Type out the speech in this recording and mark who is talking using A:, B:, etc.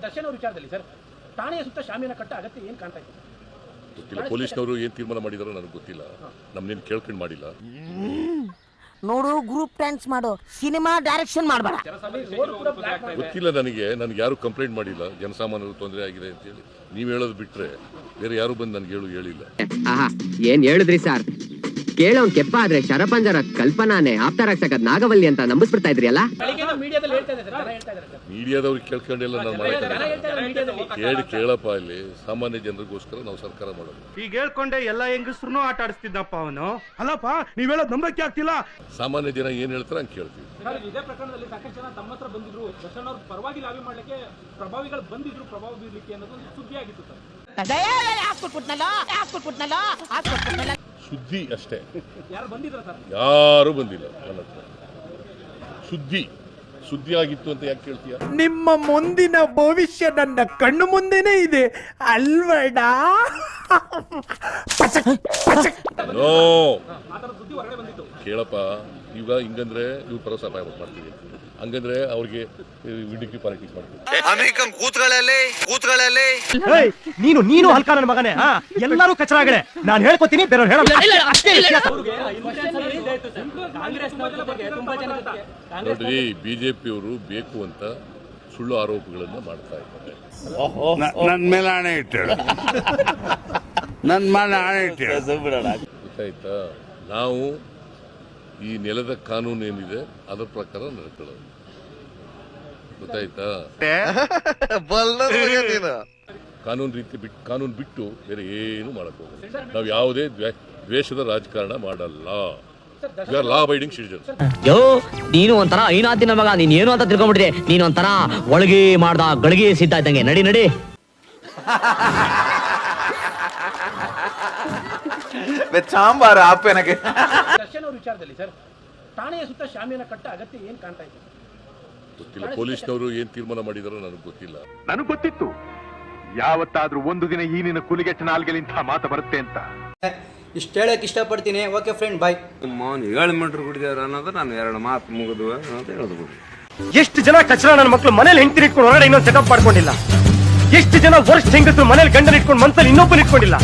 A: ದರ್ಶನ್ ಅವ್ರ ವಿಚಾರದಲ್ಲಿ ಸರ್ ಠಾಣೆಯ ಸುತ್ತ ಶಾಮಿಯಾನ ಕಟ್ಟ ಅಗತ್ಯ ಏನು ಕಾಣ್ತಾ ಇದೆ?
B: ಗೊತ್ತಿಲ್ಲ, ಪೊಲೀಸ್ನವರು ಏನು ತೀರ್ಮಾನ ಮಾಡಿದಾರೋ ನನಗೆ ಗೊತ್ತಿಲ್ಲ, ನಮ್ನೇನು ಕೇಳ್ಕೊಂಡು ಮಾಡಿಲ್ಲ.
C: ನೋಡು, ಗ್ರೂಪ್ ಡ್ಯಾನ್ಸ್ ಮಾಡು, ಸಿನಿಮಾ ಡೈರೆಕ್ಷನ್ ಮಾಡಬೇಡ.
B: ಗೊತ್ತಿಲ್ಲ ನನಗೆ ಯಾರು ಕಂಪ್ಲೇಂಟ್ ಮಾಡಿಲ್ಲ ಜನಸಾಮಾನ್ಯರು ತೊಂದರೆ ಆಗಿದೆ ಅಂತೇಳಿ. ನೀವು ಹೇಳೋದು ಬಿಟ್ರೆ ಬೇರೆ ಯಾರು ಬಂದು ನನಗೆ ಹೇಳಿಲ್ಲ.
D: ಏನ್ ಹೇಳಿದ್ರಿ ಸರ್? ಕೇಳೋನ್ ಕೆಪ್ಪ ಆದ್ರೆ ಶರಪಂಜರ ಕಲ್ಪನಾನೆ ಆಪ್ತಾರಾಗ್ಸಕದ್ ನಾಗವಲ್ಲಿ ಅಂತ ನಂಬಿಸ್ಬಿಡ್ತಾ ಇದ್ರಿ ಅಲ್ಲ.
B: ಮೀಡಿಯಾದವ್ರಿಗೆ ಕೇಳ್ಕೊಂಡೆಲ್ಲ ನಾನು ಮಾಡಕ್ಕೆ ಕೇಳಪ್ಪ, ಇಲ್ಲಿ ಸಾಮಾನ್ಯ ಜನರಿಗೋಸ್ಕರ ನಾವು ಸರ್ಕಾರ ಮಾಡೋದು.
E: ಈಗ ಹೇಳ್ಕೊಂಡೆ ಎಲ್ಲಾ ಹೆಂಗಸ್ರು ಆಟ ಆಡಿಸ್ತಿದ್ದಪ್ಪ ಅವನು. ಅಲ್ಲಪ್ಪ ನೀವ್ ಹೇಳೋದು ನಂಬಕ್ಕೆ ಆಗ್ತಿಲ್ಲ.
B: ಸಾಮಾನ್ಯ ಜನ ಏನ್ ಹೇಳ್ತಾರೆ ಹಂಗೆ ಕೇಳ್ತೀವಿ.
A: ಇದೇ ಪ್ರಕರಣದಲ್ಲಿ ಸಾಕಷ್ಟು ಜನ ತಮ್ಮ ಹತ್ರ ಬಂದಿದ್ರು, ದರ್ಶನ್ ಅವ್ರ ಪರವಾಗಿ ಲಾಬಿ ಮಾಡ್ಲಿಕ್ಕೆ ಪ್ರಭಾವಿಗಳು ಬಂದಿದ್ರು, ಪ್ರಭಾವ ಬೀರ್ಲಿಕ್ಕೆ ಅನ್ನೋದು ಸುದ್ದಿ ಆಗಿತ್ತು ಸರ್.
B: ಸುದ್ದಿ ಅಷ್ಟೇ,
A: ಯಾರು ಬಂದಿದ್ರ ಸರ್?
B: ಯಾರು ಬಂದಿಲ್ಲ ನನ್ನ ಹತ್ರ. ಸುದ್ದಿ ಆಗಿತ್ತು ಅಂತ ಯಾಕೆ ಕೇಳ್ತೀಯ?
F: ನಿಮ್ಮ ಮುಂದಿನ ಭವಿಷ್ಯ ನನ್ನ ಕಣ್ಣು ಮುಂದೆನೇ ಇದೆ ಅಲ್ವಡ.
B: ನೋ ಕೇಳಪ್ಪ, ಈಗ ಹಿಂಗಂದ್ರೆ ನೀವು ಪರ ಸಹಾಯ ಮಾಡ್ತೀವಿ, ಹಂಗಂದ್ರೆ ಅವ್ರಿಗೆ ವಿಡಿಕಿ ಪಾಲಿಟಿಕ್ಸ್ ಮಾಡ್ತೀವಿ.
E: ನೀನು ಹಲ್ಕ ನನ್ನ ಮಗನೇ. ಎಲ್ಲರೂ ಕಚರಾಗಡೆ. ನಾನು ಹೇಳ್ಕೊತೀನಿ, ಬೇರೆಯವ್ರು ಹೇಳಲ್ಲ.
B: ನೋಡ್ರಿ, ಬಿಜೆಪಿಯವರು ಬೇಕು ಅಂತ ಸುಳ್ಳು ಆರೋಪಗಳನ್ನ ಮಾಡ್ತಾ ಇದ್ದಾರೆ.
G: ನನ್ನ ಮೇಲೆ ಆಣೆ ಇಟ್ಟೇಳು, ನನ್ನ ಮೇಲೆ ಆಣೆ ಇಟ್ಟೇಳು.
B: ಗೊತ್ತಾಯ್ತಾ? ನಾವು ಈ ನೆಲದ ಕಾನೂನು ಏನಿದೆ ಅದರ ಪ್ರಕಾರ ನಡ್ಕೊಳ್ಳೋದು. ಗೊತ್ತಾಯ್ತಾ? ಕಾನೂನು ಬಿಟ್ಟು ಬೇರೆ ಏನು ಮಾಡಕ್ ಹೋಗಲ್ಲ. ನಾವು ಯಾವುದೇ ದ್ವೇಷದ ರಾಜಕಾರಣ ಮಾಡಲ್ಲ. ಲಾ ಅಬೈಡಿಂಗ್ ಸಿಟಿಜನ್ಸ್.
D: ಯೋ, ನೀನು ಒಂಥರ ಐನಾತಿನ ಮಗ, ನೀನ್ ಏನು ಅಂತ ತಿಳ್ಕೊಂಡ್ಬಿಟ್ಟಿದೆ. ನೀನು ಒಂಥರ ಒಳಗೆ ಮಾಡ್ದ ಗಳಿಗೆ ಸಿದ್ಧ ಇದ್ದಂಗೆ. ನಡಿ
H: ಸಾಂಬಾರ ಆಪೇನಗೆ.
A: ದರ್ಶನ್ ಅವ್ರ ವಿಚಾರದಲ್ಲಿ ಸರ್ ಠಾಣೆಯ ಸುತ್ತ ಶಾಮಿಯಾನ ಕಟ್ಟ ಅಗತ್ಯ ಏನು ಕಾಣ್ತಾ ಇದೆ?
B: ಗೊತ್ತಿಲ್ಲ, ಪೊಲೀಸ್ನವರು ಏನ್ ತೀರ್ಮಾನ ಮಾಡಿದಾರೋ ನನಗೆ ಗೊತ್ತಿಲ್ಲ.
I: ನನಗೆ ಗೊತ್ತಿತ್ತು ಯಾವತ್ತಾದ್ರೂ ಒಂದು ದಿನ ಈ ನಿನ್ನ ಕುಲಿಗೆಟ್ಟ ನಾಲ್ಗೆಲಿ ಇಂಥ ಮಾತು ಬರುತ್ತೆ ಅಂತ.
H: ಇಷ್ಟ ಹೇಳಕ್ ಇಷ್ಟಪಡ್ತೀನಿ. ಓಕೆ ಫ್ರೆಂಡ್, ಬಾಯ್.
G: 7 ಮೀಟರ್ ಕುಡಿದಾರ ಅನ್ನೋದು ನಾನು 2 ಮಾತು ಮುಗಿದು ಅಂತ ಹೇಳೋದು ಬಿಡಿ.
E: ಎಷ್ಟು ಜನ ಕಚರ ನನ್ನ ಮಕ್ಳು ಮನೇಲಿ ಹೆಂಡತಿ ಇಟ್ಕೊಂಡು ಹೊರಗಡೆ ಇನ್ನೊಂದು ಸೆಟಪ್ ಮಾಡ್ಕೊಂಡಿಲ್ಲ. ಎಷ್ಟು ಜನ ವರ್ಷ ಹೆಂಗಸರು ಮನೇಲಿ ಗಂಡನ ಇಟ್ಕೊಂಡು ಮನ್ಸಲ್ಲಿ ಇನ್ನೊಬ್ಬರು ಇಟ್ಕೊಂಡಿಲ್ಲ.